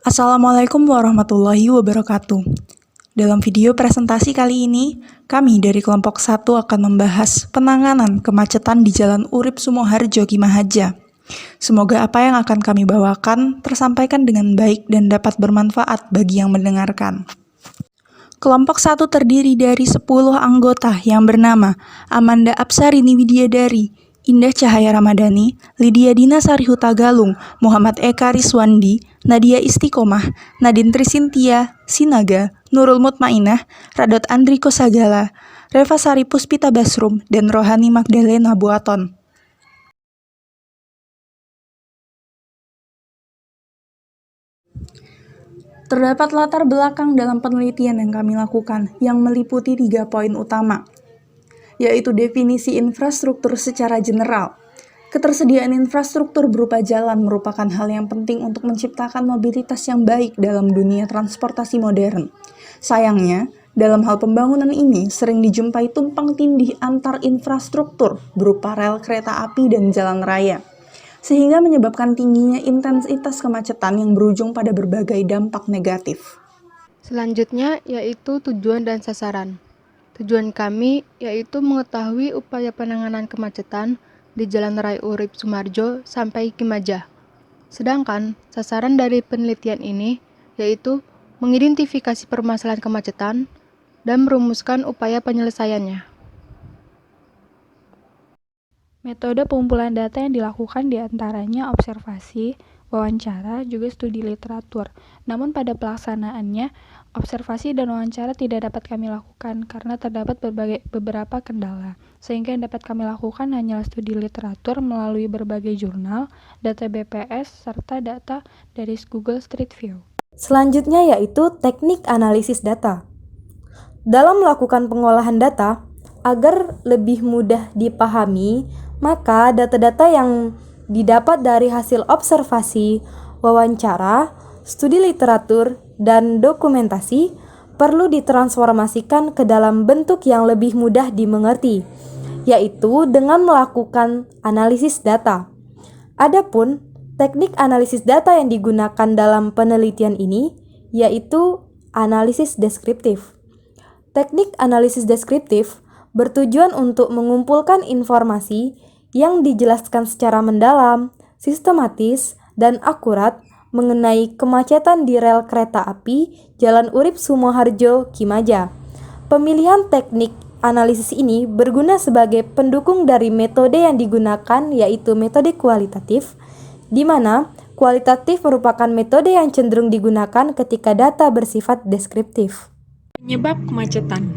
Assalamualaikum warahmatullahi wabarakatuh. Dalam video presentasi kali ini, kami dari kelompok 1 akan membahas penanganan kemacetan di Jalan Urip Sumoharjo Kimahaja. Semoga apa yang akan kami bawakan tersampaikan dengan baik dan dapat bermanfaat bagi yang mendengarkan. Kelompok 1 terdiri dari 10 anggota yang bernama Amanda Apsarini Widyadari, Indah Cahaya Ramadhani, Lydia Dina Sarihuta Galung, Muhammad Eka Riswandi, Nadia Istiqomah, Nadine Trisintia Sinaga, Nurul Mutmainah, Radot Andriko Sagala, Reva Sari Puspita Basrum, dan Rohani Magdalena Buaton. Terdapat latar belakang dalam penelitian yang kami lakukan yang meliputi 3 poin utama, yaitu definisi infrastruktur secara general. Ketersediaan infrastruktur berupa jalan merupakan hal yang penting untuk menciptakan mobilitas yang baik dalam dunia transportasi modern. Sayangnya, dalam hal pembangunan ini sering dijumpai tumpang tindih antar infrastruktur berupa rel kereta api dan jalan raya, sehingga menyebabkan tingginya intensitas kemacetan yang berujung pada berbagai dampak negatif. Selanjutnya yaitu tujuan dan sasaran. Tujuan kami yaitu mengetahui upaya penanganan kemacetan di Jalan Raya Urip Sumoharjo sampai Kimaja. Sedangkan sasaran dari penelitian ini yaitu mengidentifikasi permasalahan kemacetan dan merumuskan upaya penyelesaiannya. Metode pengumpulan data yang dilakukan diantaranya observasi, wawancara, juga studi literatur. Namun pada pelaksanaannya, observasi dan wawancara tidak dapat kami lakukan karena terdapat beberapa kendala. Sehingga yang dapat kami lakukan hanyalah studi literatur melalui berbagai jurnal, data BPS, serta data dari Google Street View. Selanjutnya yaitu teknik analisis data. Dalam melakukan pengolahan data, agar lebih mudah dipahami, maka data-data yang didapat dari hasil observasi, wawancara, studi literatur, dan dokumentasi perlu ditransformasikan ke dalam bentuk yang lebih mudah dimengerti, yaitu dengan melakukan analisis data. Adapun teknik analisis data yang digunakan dalam penelitian ini yaitu analisis deskriptif. Teknik analisis deskriptif bertujuan untuk mengumpulkan informasi yang dijelaskan secara mendalam, sistematis, dan akurat mengenai kemacetan di rel kereta api Jalan Urip Sumoharjo Kimaja. Pemilihan teknik analisis ini berguna sebagai pendukung dari metode yang digunakan yaitu metode kualitatif, di mana kualitatif merupakan metode yang cenderung digunakan ketika data bersifat deskriptif. Penyebab kemacetan.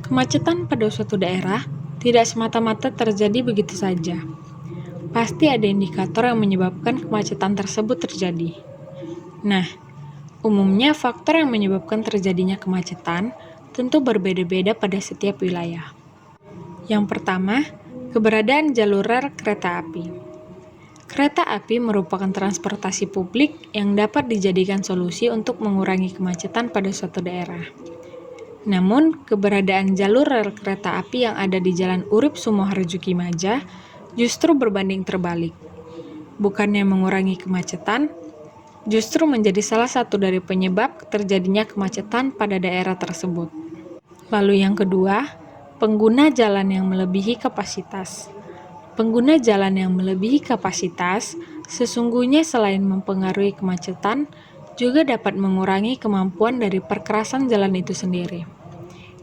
Kemacetan pada suatu daerah tidak semata-mata terjadi begitu saja. Pasti ada indikator yang menyebabkan kemacetan tersebut terjadi. Nah, umumnya faktor yang menyebabkan terjadinya kemacetan tentu berbeda-beda pada setiap wilayah. Yang pertama, keberadaan jalur rel kereta api. Kereta api merupakan transportasi publik yang dapat dijadikan solusi untuk mengurangi kemacetan pada suatu daerah. Namun, keberadaan jalur rel kereta api yang ada di Jalan Urip Sumoharjo Kimaja justru berbanding terbalik. Bukannya mengurangi kemacetan, justru menjadi salah satu dari penyebab terjadinya kemacetan pada daerah tersebut. Lalu yang kedua, pengguna jalan yang melebihi kapasitas. Pengguna jalan yang melebihi kapasitas sesungguhnya selain mempengaruhi kemacetan, juga dapat mengurangi kemampuan dari perkerasan jalan itu sendiri.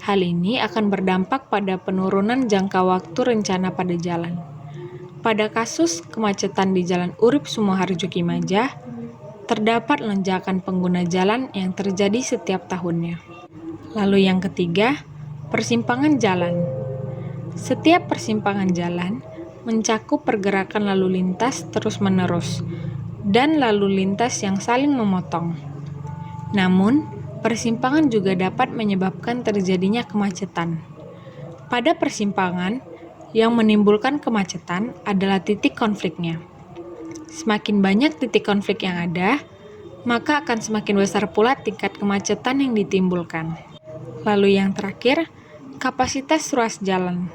Hal ini akan berdampak pada penurunan jangka waktu rencana pada jalan. Pada kasus kemacetan di Jalan Urip Sumoharjo Kimaja, terdapat lonjakan pengguna jalan yang terjadi setiap tahunnya. Lalu yang ketiga, persimpangan jalan. Setiap persimpangan jalan mencakup pergerakan lalu lintas terus-menerus dan lalu lintas yang saling memotong. Namun, persimpangan juga dapat menyebabkan terjadinya kemacetan. Pada persimpangan, yang menimbulkan kemacetan adalah titik konfliknya. Semakin banyak titik konflik yang ada, maka akan semakin besar pula tingkat kemacetan yang ditimbulkan. Lalu yang terakhir, kapasitas ruas jalan.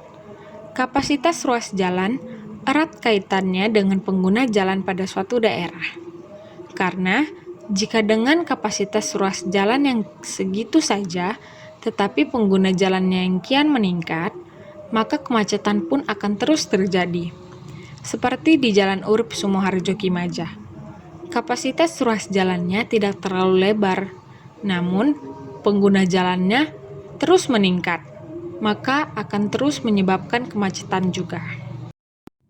Kapasitas ruas jalan erat kaitannya dengan pengguna jalan pada suatu daerah. Karena Jika dengan kapasitas ruas jalan yang segitu saja, tetapi pengguna jalannya yang kian meningkat, maka kemacetan pun akan terus terjadi. Seperti di Jalan Urip Sumoharjo Kimaja. Kapasitas ruas jalannya tidak terlalu lebar, namun pengguna jalannya terus meningkat, maka akan terus menyebabkan kemacetan juga.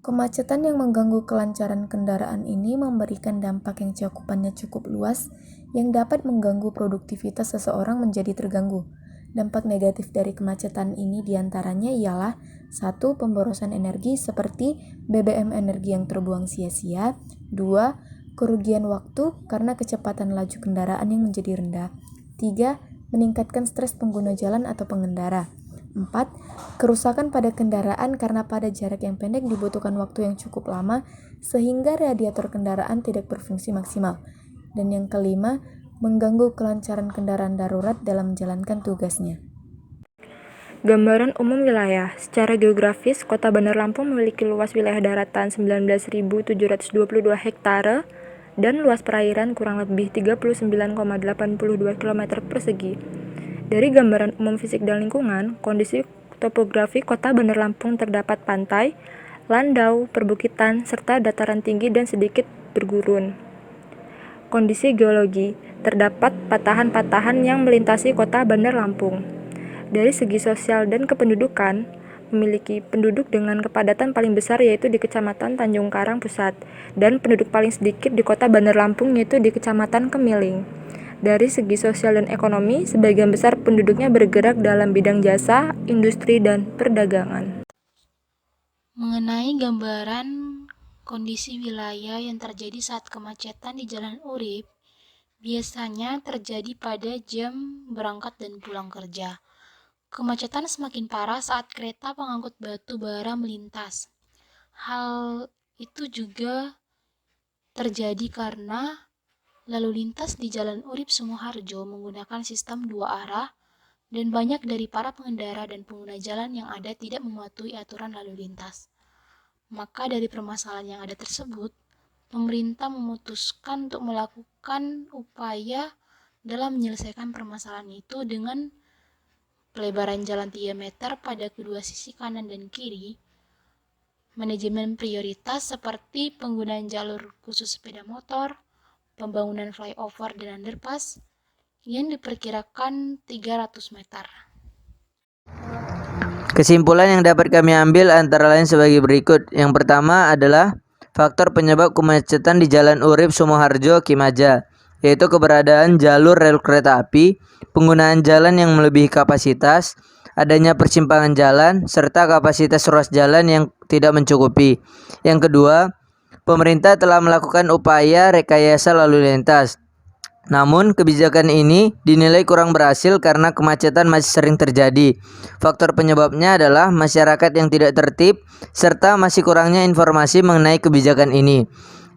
Kemacetan yang mengganggu kelancaran kendaraan ini memberikan dampak yang cakupannya cukup luas yang dapat mengganggu produktivitas seseorang menjadi terganggu. Dampak negatif dari kemacetan ini diantaranya ialah 1. Pemborosan energi seperti BBM energi yang terbuang sia-sia. 2. Kerugian waktu karena kecepatan laju kendaraan yang menjadi rendah. 3. Meningkatkan stres pengguna jalan atau pengendara. 4. Kerusakan pada kendaraan karena pada jarak yang pendek dibutuhkan waktu yang cukup lama sehingga radiator kendaraan tidak berfungsi maksimal. Dan yang kelima, mengganggu kelancaran kendaraan darurat dalam menjalankan tugasnya. Gambaran umum wilayah. Secara geografis, Kota Bandar Lampung memiliki luas wilayah daratan 19.722 hektare dan luas perairan kurang lebih 39,82 km persegi. Dari gambaran umum fisik dan lingkungan, kondisi topografi Kota Bandar Lampung terdapat pantai, landau, perbukitan, serta dataran tinggi dan sedikit bergurun. Kondisi geologi, terdapat patahan-patahan yang melintasi Kota Bandar Lampung. Dari segi sosial dan kependudukan, memiliki penduduk dengan kepadatan paling besar yaitu di Kecamatan Tanjung Karang Pusat, dan penduduk paling sedikit di Kota Bandar Lampung yaitu di Kecamatan Kemiling. Dari segi sosial dan ekonomi, sebagian besar penduduknya bergerak dalam bidang jasa, industri, dan perdagangan. Mengenai gambaran kondisi wilayah yang terjadi saat kemacetan di Jalan Urip, biasanya terjadi pada jam berangkat dan pulang kerja. Kemacetan semakin parah saat kereta pengangkut batu bara melintas. Hal itu juga terjadi karena lalu lintas di Jalan Urip Sumoharjo menggunakan sistem 2 arah dan banyak dari para pengendara dan pengguna jalan yang ada tidak mematuhi aturan lalu lintas. Maka dari permasalahan yang ada tersebut, pemerintah memutuskan untuk melakukan upaya dalam menyelesaikan permasalahan itu dengan pelebaran jalan 3 meter pada kedua sisi kanan dan kiri, manajemen prioritas seperti penggunaan jalur khusus sepeda motor, pembangunan flyover dan underpass yang diperkirakan 300 meter. Kesimpulan yang dapat kami ambil antara lain sebagai berikut. Yang pertama adalah faktor penyebab kemacetan di Jalan Urip Sumoharjo Kimaja, yaitu keberadaan jalur rel kereta api, penggunaan jalan yang melebihi kapasitas, adanya persimpangan jalan, serta kapasitas ruas jalan yang tidak mencukupi. Yang kedua, pemerintah telah melakukan upaya rekayasa lalu lintas. Namun, kebijakan ini dinilai kurang berhasil karena kemacetan masih sering terjadi. Faktor penyebabnya adalah masyarakat yang tidak tertib, serta masih kurangnya informasi mengenai kebijakan ini.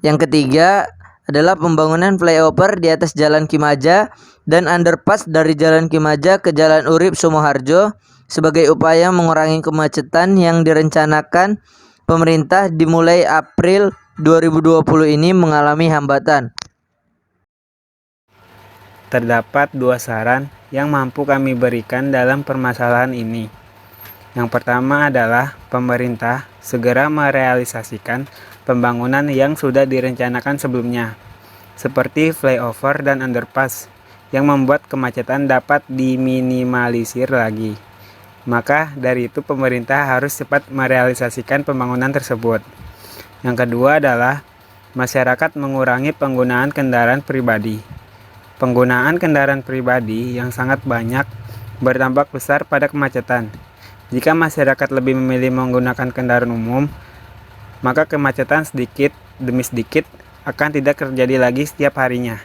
Yang ketiga adalah pembangunan flyover di atas Jalan Kimaja dan underpass dari Jalan Kimaja ke Jalan Urip Sumoharjo sebagai upaya mengurangi kemacetan yang direncanakan pemerintah dimulai April 2020 ini mengalami hambatan. Terdapat 2 saran yang mampu kami berikan dalam permasalahan ini. Yang pertama adalah pemerintah segera merealisasikan pembangunan yang sudah direncanakan sebelumnya, seperti flyover dan underpass, yang membuat kemacetan dapat diminimalisir lagi. Maka dari itu pemerintah harus cepat merealisasikan pembangunan tersebut. Yang kedua adalah masyarakat mengurangi penggunaan kendaraan pribadi. Penggunaan kendaraan pribadi yang sangat banyak berdampak besar pada kemacetan. Jika masyarakat lebih memilih menggunakan kendaraan umum, maka kemacetan sedikit demi sedikit akan tidak terjadi lagi setiap harinya.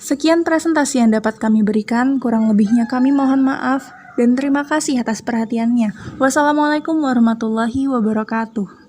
Sekian presentasi yang dapat kami berikan, kurang lebihnya kami mohon maaf dan terima kasih atas perhatiannya. Wassalamualaikum warahmatullahi wabarakatuh.